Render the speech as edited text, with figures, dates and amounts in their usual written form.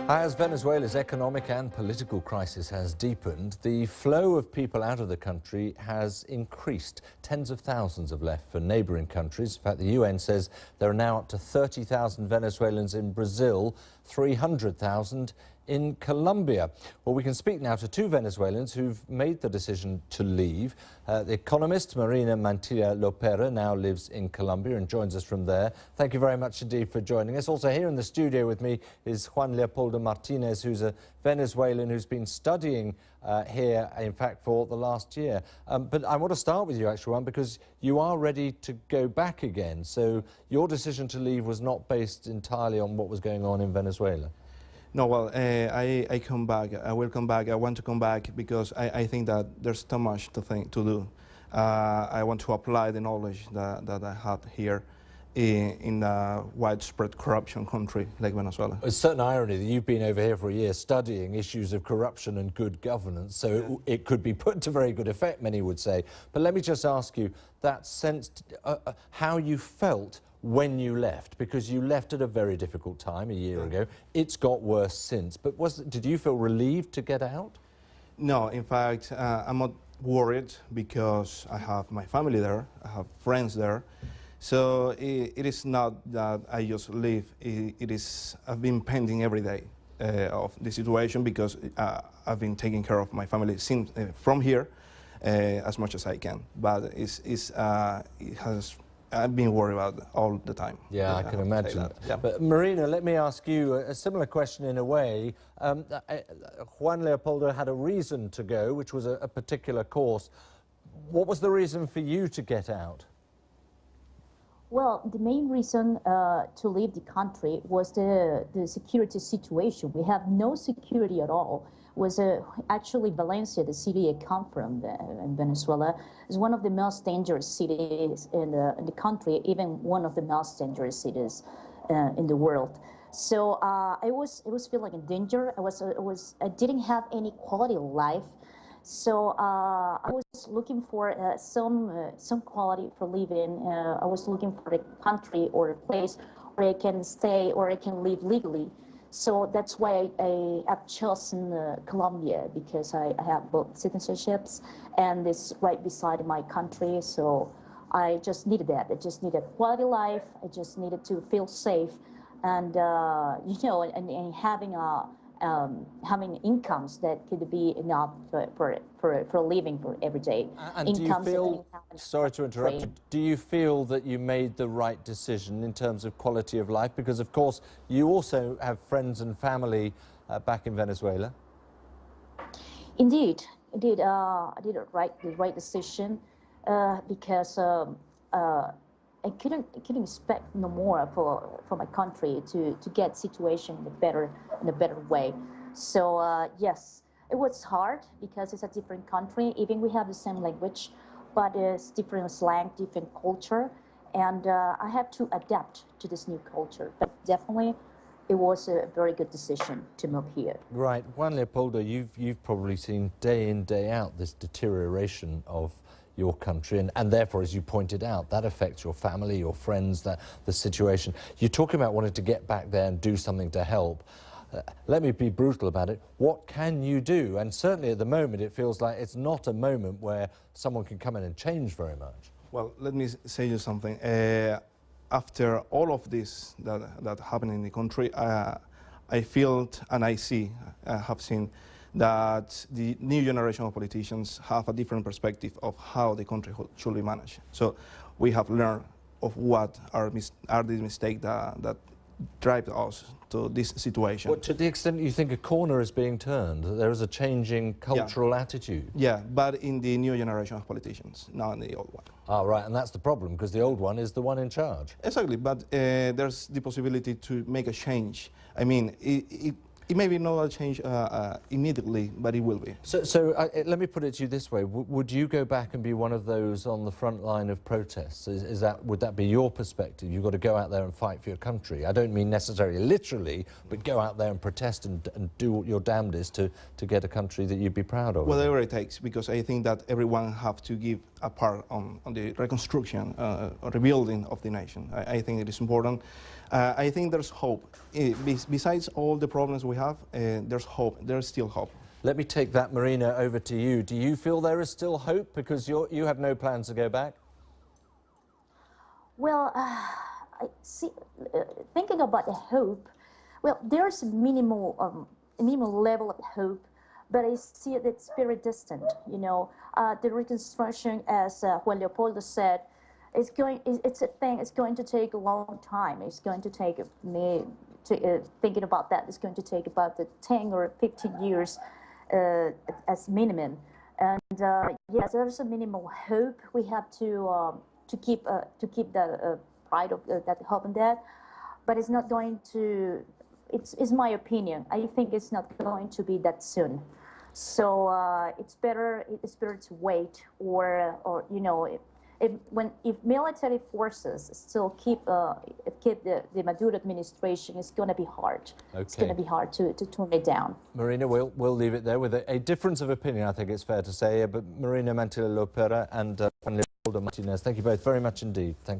As Venezuela's economic and political crisis has deepened, the flow of people out of the country has increased. Tens of thousands have left for neighbouring countries. In fact, the UN says there are now up to 30,000 Venezuelans in Brazil, 300,000 in Colombia. Well, we can speak now to two Venezuelans who've made the decision to leave. The economist Marina Mantilla Lopera now lives in Colombia and joins us from there. Thank you very much indeed for joining us. Also here in the studio with me is Juan Leopoldo Martinez, who's a Venezuelan who's been studying here, in fact, for the last year. But I want to start with you, actually, Juan, because you are ready to go back again. So your decision to leave was not based entirely on what was going on in Venezuela. No, well, I come back. I will come back. I want to come back because I think that there's too much to do. I want to apply the knowledge that I have here in a widespread corruption country like Venezuela. It's a certain irony that you've been over here for a year studying issues of corruption and good governance, so it could be put to very good effect, many would say. But let me just ask you, that sense, how you felt when you left, because you left at a very difficult time a year ago. It's got worse since, but did you feel relieved to get out? No, in fact, I'm not worried because I have my family there, I have friends there. So it is not that I just leave, I've been pending every day of the situation because I've been taking care of my family from here as much as I can. But I've been worried about it all the time. Yeah, I can imagine. Yeah. But Marina, let me ask you a similar question in a way. Juan Leopoldo had a reason to go, which was a particular course. What was the reason for you to get out? Well, the main reason to leave the country was the security situation. We have no security at all. Was actually Valencia, the city I come from in Venezuela, is one of the most dangerous cities in the country, even one of the most dangerous cities in the world. So I was feeling in danger. I didn't have any quality of life. So I was looking for some quality for living. I was looking for a country or a place where I can stay or I can live legally. So that's why I've chosen Colombia, because I have both citizenships and it's right beside my country. So I just needed that. I just needed quality life. I just needed to feel safe, and you know, and having incomes that could be enough for living for every day. And do you feel, sorry to interrupt you, do you feel that you made the right decision in terms of quality of life? Because of course you also have friends and family back in Venezuela. Indeed, I did the right decision because I couldn't expect no more for my country to get situation in a better way. So yes, it was hard because it's a different country. Even we have the same language, but it's different slang, different culture, and I had to adapt to this new culture. But definitely, it was a very good decision to move here. Right, Juan Leopoldo, you've probably seen day in, day out this deterioration of your country, and therefore, as you pointed out, that affects your family, your friends, the situation. You're talking about wanting to get back there and do something to help. Let me be brutal about it. What can you do? And certainly at the moment, it feels like it's not a moment where someone can come in and change very much. Well, let me say you something. After all of this that happened in the country, I feel and I have seen that the new generation of politicians have a different perspective of how the country should be managed. So we have learned of what are the mistakes that drive us to this situation. Well, to the extent you think a corner is being turned, that there is a changing cultural attitude. Yeah, but in the new generation of politicians, not in the old one. Ah, right, and that's the problem, because the old one is the one in charge. Exactly, but there's the possibility to make a change. I mean, it may be not a change immediately, but it will be. So let me put it to you this way. Would you go back and be one of those on the front line of protests? Would that be your perspective? You've got to go out there and fight for your country. I don't mean necessarily literally, but go out there and protest and do your damnedest to get a country that you'd be proud of. Whatever it takes, because I think that everyone have to give a part on the reconstruction, rebuilding of the nation. I think it is important. I think there's hope. Besides all the problems we have, there's hope. There's still hope. Let me take that, Marina, over to you. Do you feel there is still hope? Because you have no plans to go back? Well, I see, thinking about the hope, well, there's a minimal level of hope, but I see it, it's very distant, you know. The reconstruction, as Juan Leopoldo said, it's a thing, it's going to take a long time. It's going to take, thinking about that, it's going to take about 10 or 15 years as minimum. And yes, there's a minimal hope. We have to keep the pride of that hope and that, but it's not going to. It's my opinion. I think it's not going to be that soon. So it's better to wait, or you know, if military forces still keep the Maduro administration, it's going to be hard. Okay. It's going to be hard to tone it down. Marina, we'll leave it there with a difference of opinion, I think it's fair to say. But Marina Mantilla Lopera and Juan Leopoldo Martinez, thank you both very much indeed. Thank you.